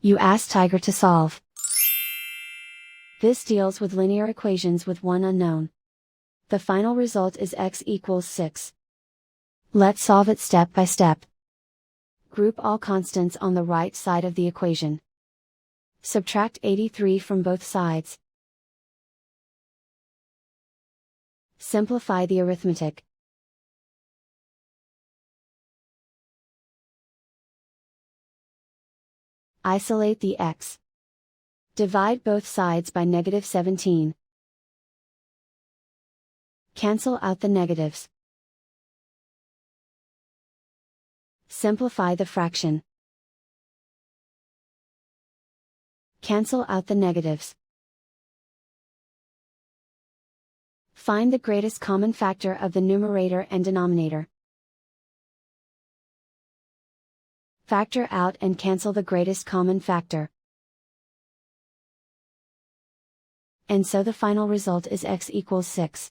You ask Tiger to solve. This deals with linear equations with one unknown. The final result is x equals 6. Let's solve it step by step. Group all constants on the right side of the equation. Subtract 83 from both sides. Simplify the arithmetic. Isolate the x. Divide both sides by -17. Cancel out the negatives. Simplify the fraction. Cancel out the negatives. Find the greatest common factor of the numerator and denominator. Factor out and cancel the greatest common factor. And so the final result is x equals 6.